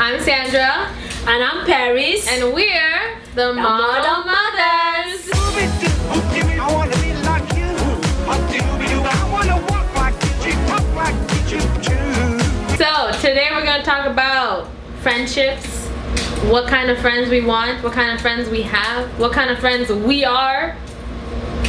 I'm Sandra. And I'm Paris. And we're the Model Mothers. I wanna be like you. I wanna walk like you, talk like you too. So today we're gonna talk about friendships, what kind of friends we want, what kind of friends we have, what kind of friends we are,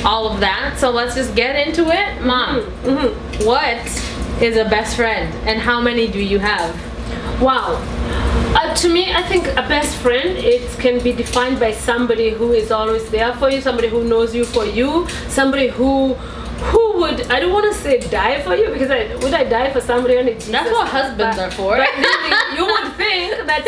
all of that. So let's just get into it. Mom, what is a best friend and how many do you have? Wow. To me, I think a best friend, it can be defined by somebody who is always there for you, somebody who knows you for you, somebody who would, I don't want to say die for you, because would I die for somebody? Only Jesus. That's what husbands are for. But really, you would think that,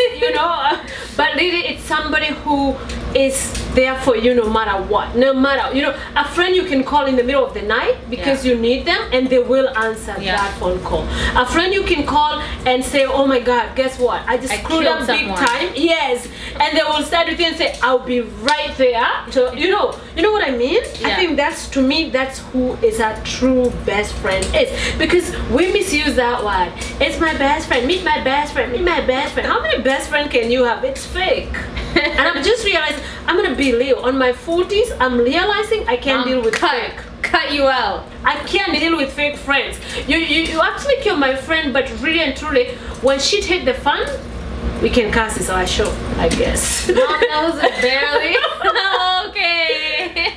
but really it's somebody who is there for you no matter what. No matter, a friend you can call in the middle of the night because you need them and they will answer that phone call. A friend you can call and say, oh my God, guess what? I just screwed up big time. Yes. And they will start with you and say, I'll be right there. So, you know what I mean? Yeah. I think that's, to me, that's who is a true best friend is. Because we misuse that word. It's my best friend. Meet my best friend. Meet my best friend. How many best friends can you have? It's fake. And I'm just realizing, I'm gonna be real. On my 40s, I'm realizing I can't deal with fake. Cut you out. I can't deal with fake friends. You act like you're my friend, but really and truly, when shit hit the fan, we can cast this our show, I guess. Mom knows it barely. Okay.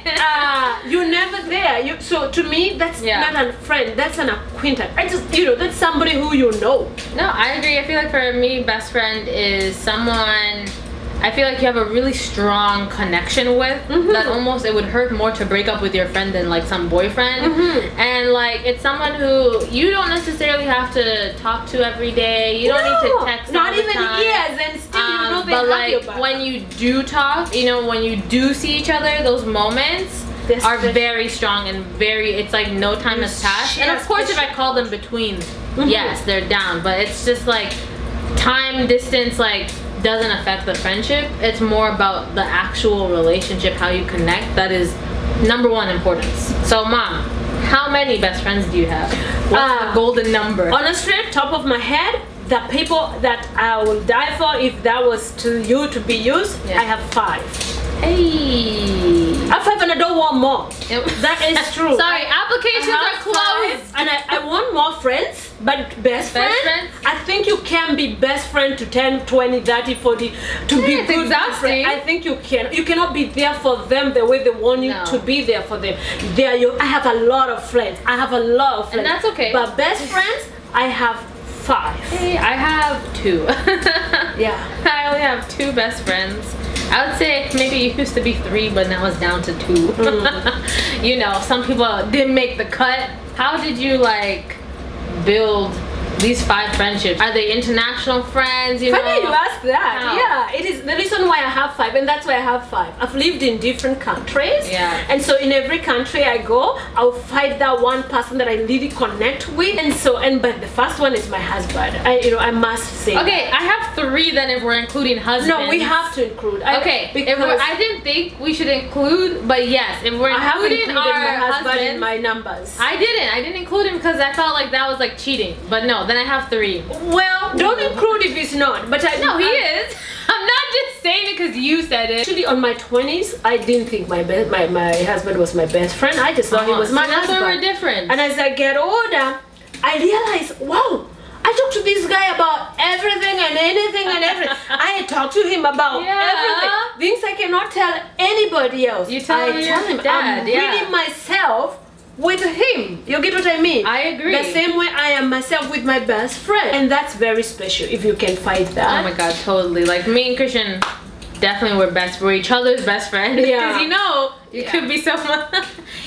You're never there. So to me, that's not a friend. That's an acquaintance. I just, that's somebody who you know. No, I agree. I feel like for me, best friend is someone I feel like you have a really strong connection with, that almost it would hurt more to break up with your friend than like some boyfriend. And like it's someone who you don't necessarily have to talk to every day. You don't need to text not all the even time. years, and still you know they but have like your back. when you do talk, when you do see each other, those moments are very strong and it's like no time has passed. And of course if I call them between, yes, they're down, but it's just like time, distance, like doesn't affect the friendship. It's more about the actual relationship, how you connect. That is number one importance. So Mom, how many best friends do you have? What's the golden number? Honestly, top of my head, the people that I will die for if that was to you to be used, I have 5. Hey, I have 5 and I don't want more. That is true. Sorry, applications are closed. And I want more friends, but best friends? I think you can be best friend to 10, 20, 30, 40 to be good exhausting. I think you can. You cannot be there for them the way they want you to be there for them. I have a lot of friends. And that's okay. But best friends, I have 5. Hey, I have 2. Yeah. I only have 2 best friends. I would say maybe it used to be 3, but now it's down to 2. Some people didn't make the cut. How did you like build these 5 friendships? Are they international friends? Funny you ask that. How? Yeah, it is the reason why I have 5, and that's why I have 5. I've lived in different countries. Yeah. And so in every country I go, I'll find that one person that I really connect with. But the first one is my husband. I must say. Okay, I have 3 then if we're including husbands. No, we have to include. Okay, I didn't think we should include, but yes, if we're including our my husband in husbands, my numbers. I didn't include him because I felt like that was like cheating. But no, then I have 3. Well, don't include if it's not. But No, he is. I'm not just saying it because you said it. Actually, on my 20s, I didn't think my husband was my best friend. I just thought he was my husband. That's where we're different. And as I get older, I realized, wow, I talk to this guy about everything and anything and everything. I talk to him about everything. Things I cannot tell anybody else. You tell him I'm reading myself with him. You get what I mean? I agree. The same way I am myself with my best friend. And that's very special if you can fight that. Oh my God, totally. Like me and Christian definitely we're each other's best friend. Yeah. Because it could be someone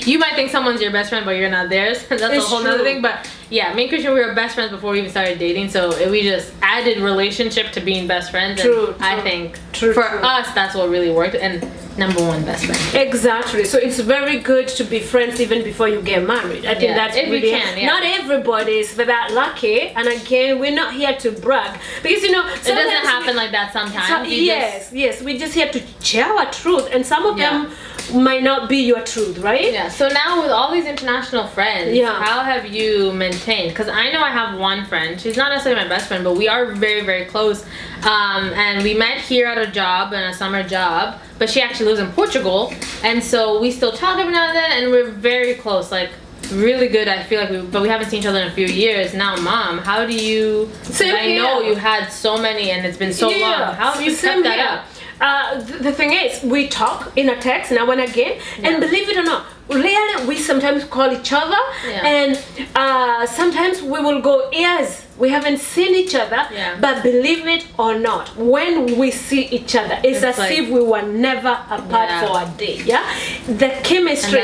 you might think someone's your best friend but you're not theirs. That's a whole nother thing. But yeah, me and Christian, we were best friends before we even started dating, so we just added relationship to being best friends. True. I think for us that's what really worked, and number 1 best friend. Exactly. So it's very good to be friends even before you get married. I think that's if really you can, not everybody is that lucky. And again, we're not here to brag because it doesn't happen like that sometimes. Yes, we're just here to share our truth, and some of them might might not be your truth, right? Yeah. So now with all these international friends, Yeah. how have you maintained? Because I know I have one friend. She's not necessarily my best friend, but we are very, very close. And we met here at a job, in a summer job. But she actually lives in Portugal, and so we still talk every now and then, and we're very close. Like, really good. I feel like but we haven't seen each other in a few years. Now, Mom, how do you? Same I know here. you had so many, and it's been so long. How have you Same kept that here. up? The thing is, we talk in a text now and again, and believe it or not, really, we sometimes call each other, and sometimes we will go years. We haven't seen each other, but believe it or not, when we see each other, it's as like, if we were never apart for a day. Yeah, the chemistry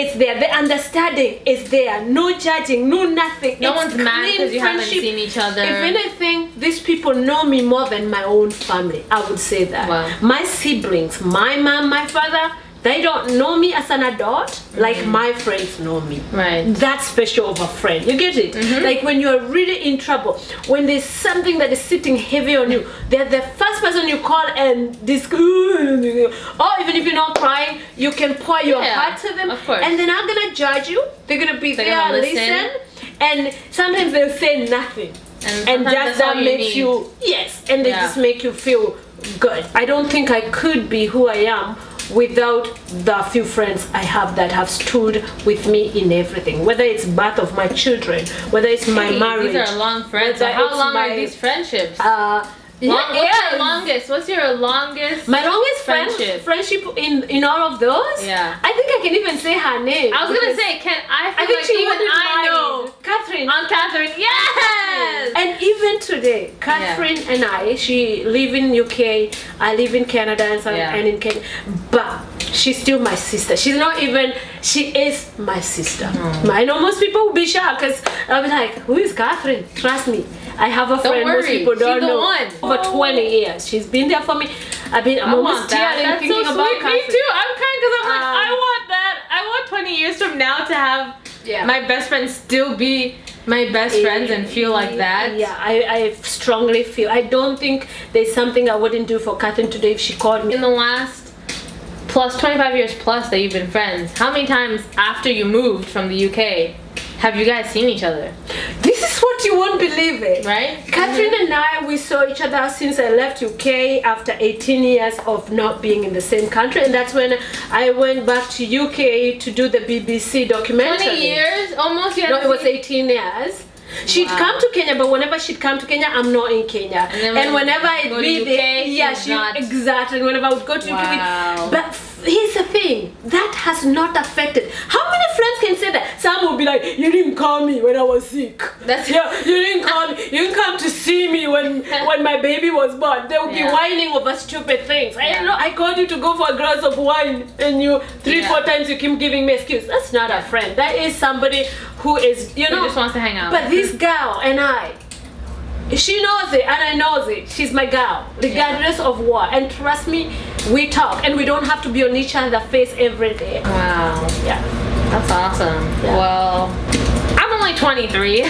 is there, the understanding is there, no judging, no nothing. No It's one's mad clean because you haven't friendship. seen each other. If anything, these people know me more than my own family. I would say that. Wow. My siblings, my mom, my father, they don't know me as an adult like my friends know me. Right. That's special of a friend. You get it? Like when you're really in trouble, when there's something that is sitting heavy on you, they're the first person you call and this, or even if you're not crying, you can pour your heart to them. Of course. And they're not gonna judge you. They're gonna be They're there, gonna listen. And sometimes they'll say nothing. And sometimes just that's all that you makes need. you, and they just make you feel good. I don't think I could be who I am without the few friends I have that have stood with me in everything, whether it's birth of my children, whether it's my marriage. These are long friends. So whether how it's long my- are these friendships? What's your longest? What's your longest? My longest friendship? friendship in all of those. Yeah. I think I can even say her name. I was gonna because say, I I feel think like she even wouldn't I mind. know. Catherine. Aunt Catherine, yes. And even today, Catherine and I, she live in UK, I live in Canada and in Kenya, but she's still my sister. She's not even, she is my sister. I know most people will be shocked because I'll be like, who is Catherine? Trust me. I have a friend most worry. people don't She's the know. one. Over 20 years. She's been there for me. I'm almost tearing That's thinking so about sweet. Catherine. Me too. I'm crying because I'm like, I want that. I want 20 years from now to have my best friends still be my best friends and feel like that. Yeah, I strongly feel. I don't think there's something I wouldn't do for Catherine today if she called me. In the last 25 years plus that you've been friends, how many times after you moved from the UK have you guys seen each other? This is what you won't believe it. Right? Catherine and I, we saw each other since I left UK after 18 years of not being in the same country, and that's when I went back to UK to do the BBC documentary. 20 years? Almost? You No, had it was 18 years. She'd come to Kenya, but whenever she'd come to Kenya, I'm not in Kenya. then whenever when you I'd go to be UK, there, she's not. exactly. And whenever I would go to Wow. UK, but here's the thing, that has not affected. How many friends can say that? Some will be like, you didn't call me when I was sick. You didn't call me. You didn't come to see me when my baby was born. They will be whining over stupid things. I don't know. I called you to go for a glass of wine, and you 3-4 times you keep giving me excuse. That's not a friend. That is somebody who is, you know, Who just wants to hang out. But this girl and I, she knows it and I knows it. She's my girl, regardless of what. And trust me, we talk and we don't have to be on each other's face every day. Wow. Yeah. That's awesome. Yeah. Well, I'm only 23.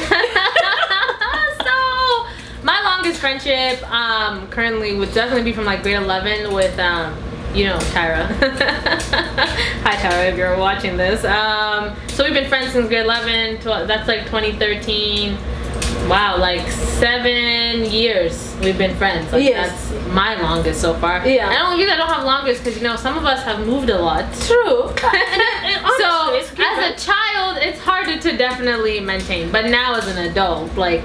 So, my longest friendship currently would definitely be from like grade 11 with, you know, Tyra. Hi, Tyra, if you're watching this. So we've been friends since grade 11. That's like 2013. Wow, like 7 years we've been friends. Like that's my longest so far. Yeah. I don't have longest because, you know, some of us have moved a lot. True. So as a child, it's harder to definitely maintain. But now as an adult, like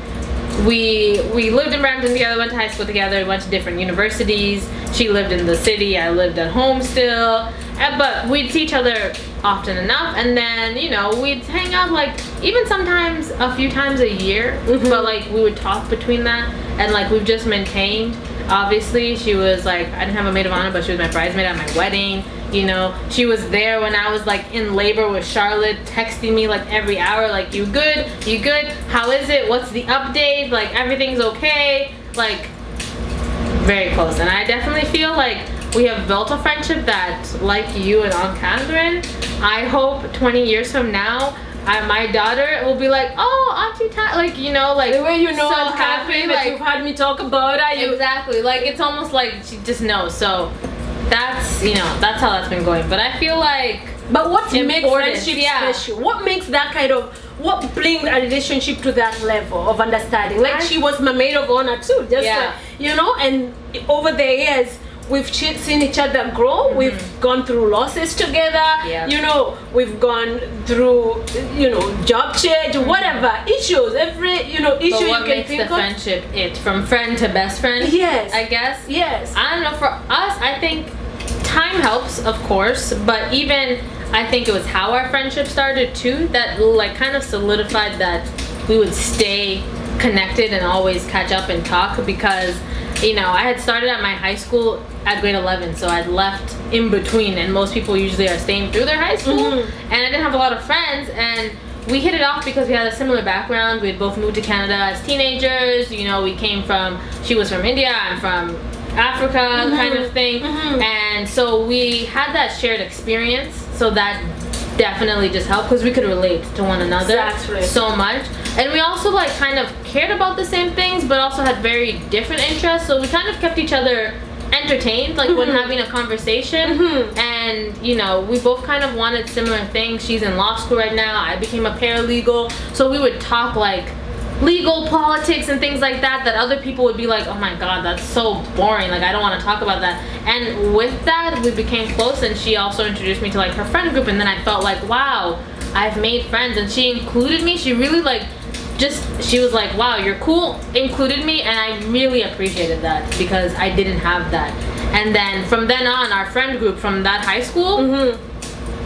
we lived in Brampton together, went to high school together, went to different universities. She lived in the city, I lived at home still. But we'd see each other often enough, and then, you know, we'd hang out like even sometimes a few times a year. But like we would talk between that, and like we've just maintained. Obviously, she was like, I didn't have a maid of honor, but she was my bridesmaid at my wedding. You know, she was there when I was like in labor with Charlotte, texting me like every hour, like, you good? You good? How is it? What's the update? Like, everything's okay? Like, very close. And I definitely feel like we have built a friendship that, like you and Aunt Catherine, I hope 20 years from now, my daughter will be like, oh, Auntie like, you know, like, the way you know so Aunt happy, Catherine, that like, you've had me talk about her. exactly, like, it's almost like she just knows. So that's that's how that's been going. But I feel like But what makes Important, friendship yeah. special? What makes that kind of, what brings a relationship to that level of understanding? Like she was my maid of honor too, just Yeah. like, and over the years, we've seen each other grow. We've gone through losses together. Yeah. We've gone through, job change, whatever issues. Every, issue but you what can makes think the of. friendship from friend to best friend? Yes. I guess. Yes. I don't know. For us, I think time helps, of course, but even I think it was how our friendship started too that like kind of solidified that we would stay connected and always catch up and talk because I had started at my high school at grade 11, so I'd left in between, and most people usually are staying through their high school, and I didn't have a lot of friends, and we hit it off because we had a similar background. We had both moved to Canada as teenagers. We came from, she was from India, I'm from Africa, kind of thing, and so we had that shared experience, so that definitely just helped because we could relate to one another Exactly. so much. And we also like kind of cared about the same things but also had very different interests, so we kind of kept each other entertained like when having a conversation. And we both kind of wanted similar things. She's in law school right now, I became a paralegal, so we would talk like legal politics and things like that other people would be like, oh my god, that's so boring, like I don't want to talk about that. And with that we became close, and she also introduced me to like her friend group, and then I felt like, wow, I've made friends, and she included me. She really she was like, wow, you're cool, included me, and I really appreciated that because I didn't have that. And then from then on, our friend group from that high school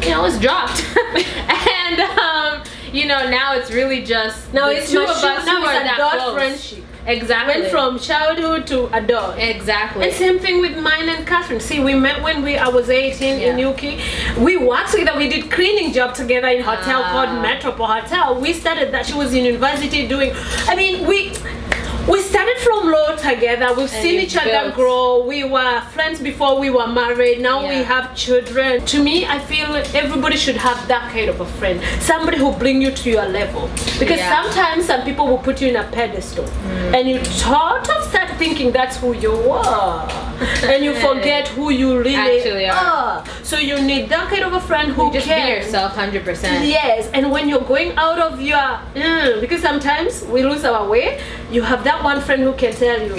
was dropped. And now it's really just Now the it's two of mature- us now who it's are that adult close. friendship. Exactly. Went from childhood to adult. Exactly. And same thing with mine and Catherine. See, we met when I was 18 in Yeah. UK. We worked together. We did cleaning job together in hotel Ah. called Metropole Hotel. We started that. She was in university doing. I mean, we started from low together. We've seen you each other built. grow. We were friends before we were married. Now we Yeah. have children. To me, I feel everybody should have that kind of a friend. Somebody who bring you to your level. Because Yeah. sometimes some people will put you in a pedestal. And you sort of start thinking that's who you are. And you forget who you really Actually are. are. So you need that kind of a friend who just cares. be yourself 100%. Yes, and when you're going out of your, because sometimes we lose our way, you have that one friend who can tell you,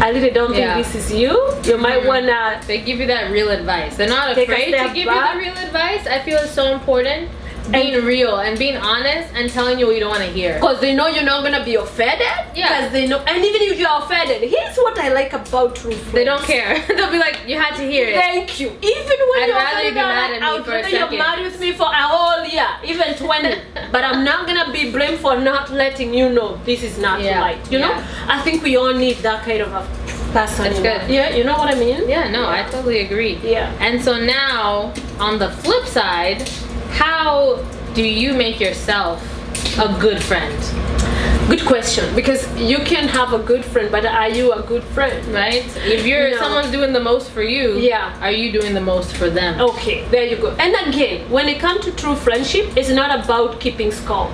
I really don't think Yeah. this is you. You might wanna. They give you that real advice. They're not Take a afraid to step give back. you the real advice. I feel it's so important. Being real and being honest and telling you what you don't want to hear. Because they know you're not gonna be offended. Yeah. Because they know, and even if you're offended, here's what I like about true friends. They don't care. They'll be like, you had to hear it. Thank you. Even when I'd you're rather you offended, be mad at me I would for a rather you're second. mad with me for a whole year, even 20. But I'm not gonna be blamed for not letting you know this is not Yeah. right. You know, Yeah. I think we all need that kind of a person. That's in good. our- Yeah, you know what I mean? Yeah, no, I totally agree. Yeah. And so now, on the flip side, how do you make yourself a good friend? Good question. Because you can have a good friend, but are you a good friend? Right? If you're No. someone's doing the most for you, Yeah. are you doing the most for them? Okay, there you go. And again, when it comes to true friendship, it's not about keeping score.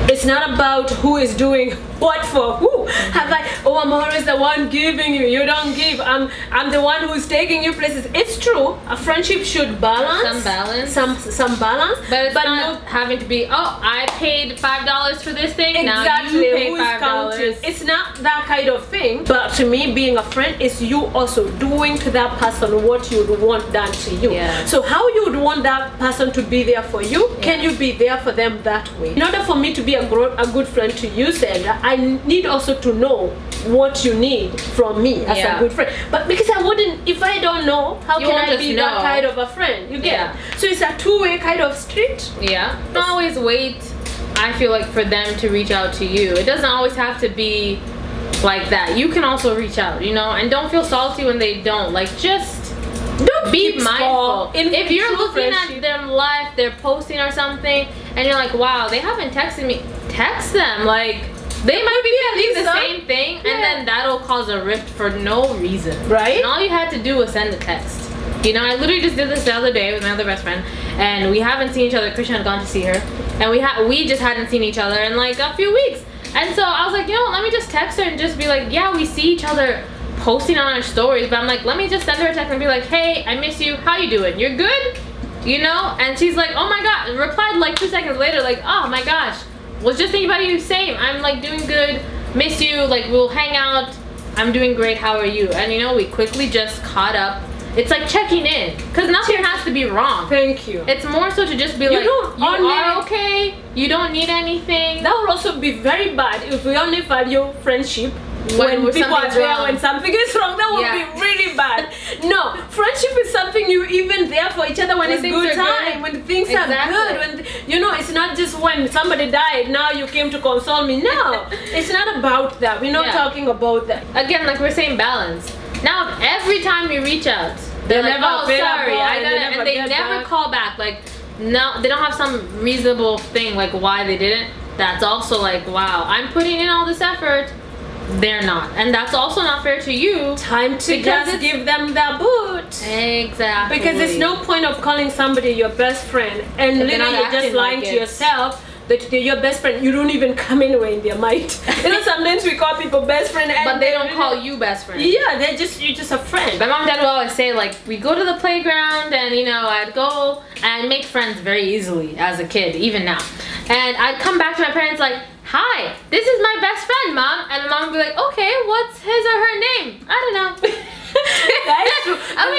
It's not about who is doing what for who. Have I? Oh, I'm always the one giving you. You don't give. I'm the one who's taking you places. It's true. A friendship should balance. Some balance. Some balance. But it's not no. having to be, oh, I paid $5 for this thing, now Exactly. you pay Who's counting? $5. It's not that kind of thing. But to me, being a friend is you also doing to that person what you would want done to you. Yeah. So how you would want that person to be there for you? Can you be there for them that way? In order for me to be a good friend to you, Sandra, I need also to know what you need from me as Yeah. a good friend. But because I wouldn't, if I don't know, how You can won't I just be know. that kind of a friend? You get Yeah. it? So it's a two-way kind of street. Yeah. Don't always wait, I feel like, for them to reach out to you. It doesn't always have to be like that. You can also reach out, and don't feel salty when they don't. Like, just Don't be keep mindful. score in If you're true looking friendship. at them live, they're posting or something, and you're like, wow, they haven't texted me. Text them. Like, they might be feeling the reason. same thing, Yeah. and then that'll cause a rift for no reason. Right? And all you had to do was send a text. I literally just did this the other day with my other best friend, and we haven't seen each other. Christian had gone to see her, and we just hadn't seen each other in like a few weeks. And so I was like, let me just text her and just be like, yeah, we see each other posting on our stories, but I'm like, let me just send her a text and be like, hey, I miss you. How you doing? You're good? You know? And she's like, oh my god. Replied like 2 seconds later, like, oh my gosh. Was just thinking about you. Same. I'm like doing good. Miss you. Like, we'll hang out. I'm doing great. How are you? And you know, we quickly just caught up. It's like checking in, because nothing has to be wrong. Thank you. It's more so to just be like, you are okay. You don't need anything. That would also be very bad if we only value friendship when people are there wrong. when something is wrong. That would be really bad. No, friendship is something you even there for each other when it's good time, when things are good. When you know, it's not just when somebody died. Now you came to console me. No, it's not about that. We're not talking about that. Again, like we're saying, balance. Now every time we reach out, they're like, oh sorry, I got it, and they never call back. Like, no, they don't have some reasonable thing like why they didn't. That's also like, wow, I'm putting in all this effort. They're not, and that's also not fair to you. Time to just give them the boot. Exactly. Because there's no point of calling somebody your best friend and literally you're just lying to yourself that they're your best friend. You don't even come anywhere in their mind. You know, sometimes we call people best friend, and but they don't call you best friend. Yeah, you're just a friend. My mom and dad would always say, like, we go to the playground, and you know, I'd go and make friends very easily as a kid, even now. And I'd come back to my parents like, hi, this is my best friend, Mom. And my mom would be like, okay, what's his or her name? I don't know. I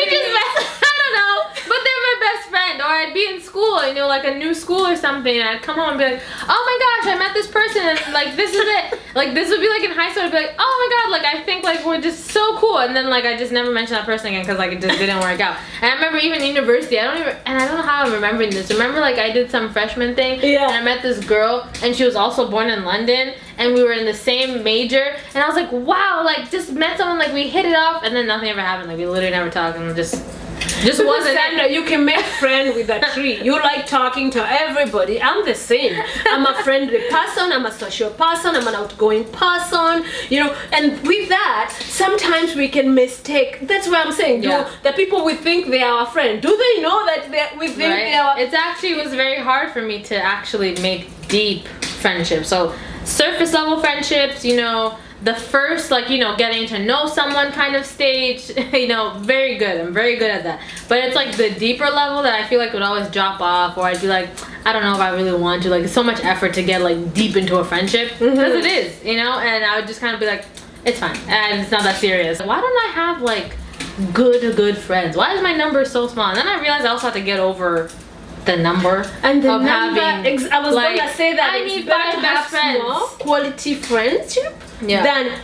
don't know, but they're my best friend. Or I'd be in school, you know, like a new school or something, and I'd come home and be like, oh my gosh, I met this person, and like this is it. Like this would be like in high school, I'd be like, oh my god, like I think like we're just so cool, and then like I just never mentioned that person again because like it just didn't work out. And I remember even university, I don't know how I'm remembering this. Remember like I did some freshman thing, and I met this girl, and she was also born in London, and we were in the same major, and I was like, wow, like just met someone, like we hit it off, and then nothing ever happened. Like we literally never talked, and just wasn't it. You can make friends with a tree. You like talking to everybody. I'm the same. I'm a friendly person. I'm a social person. I'm an outgoing person. You know, and with that, sometimes we can mistake. That's what I'm saying. The people we think they are our friend. Do they know that we think they are? It actually was very hard for me to actually make deep friendships. So surface level friendships, you know, the first, like, you know, getting to know someone kind of stage, you know, very good. I'm very good at that. But it's like the deeper level that I feel like would always drop off, or I'd be like, I don't know if I really want to. Like, it's so much effort to get like deep into a friendship, because it is, you know. And I would just kind of be like, it's fine, and it's not that serious. Why don't I have like good friends? Why is my number so small? And then I realized I also have to get over the number and the of number, having. I was like, gonna say that I it's need better 5 to best have friends. small quality friendship than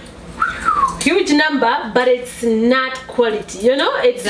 huge number, but it's not quality. You know, it's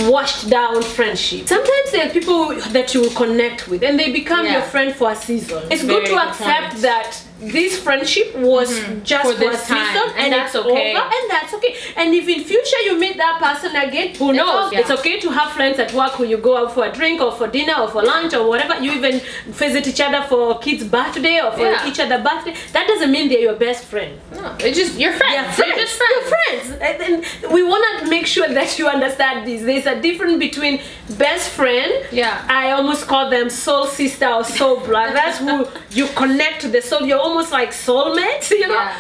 washed down friendship. Sometimes there are people that you will connect with, and they become your friend for a season. It's good to accept that this friendship was just for a season, and that's okay. Over, and that's okay. And if in future you meet that person again, who knows? It's okay to have friends at work who you go out for a drink or for dinner or for lunch or whatever. You even visit each other for kids' birthday or for each other's birthday. That doesn't mean they're your best friend. No, it's just your friends. They're just friends. You're friends. And we want to make sure that you understand this. There's a difference between best friend. I almost call them soul sister or soul brother. That's who you connect to the soul. You're almost like soulmates, you know.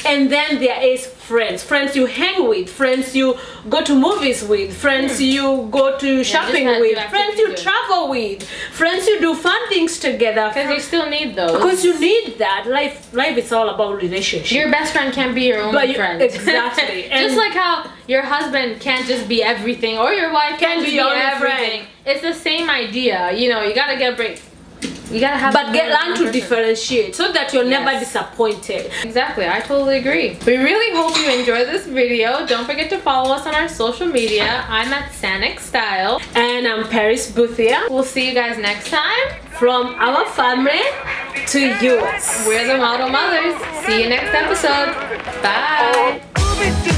And then there is friends you hang with, friends you go to movies with, friends you go to shopping with, friends you travel with, friends you do fun things together. Because you still need those. Because you need that. Life is all about relationship. Your best friend can't be your only friend. Exactly. Just like how your husband can't just be everything, or your wife can't be everything. It's the same idea. You know, you gotta get a break. You gotta have, but learn to differentiate so that you're never disappointed. Exactly, I totally agree. We really hope you enjoyed this video. Don't forget to follow us on our social media. I'm at Sanic Style, and I'm Paris Boothia. We'll see you guys next time. From our family to yours. We're the Model Mothers. See you next episode. Bye.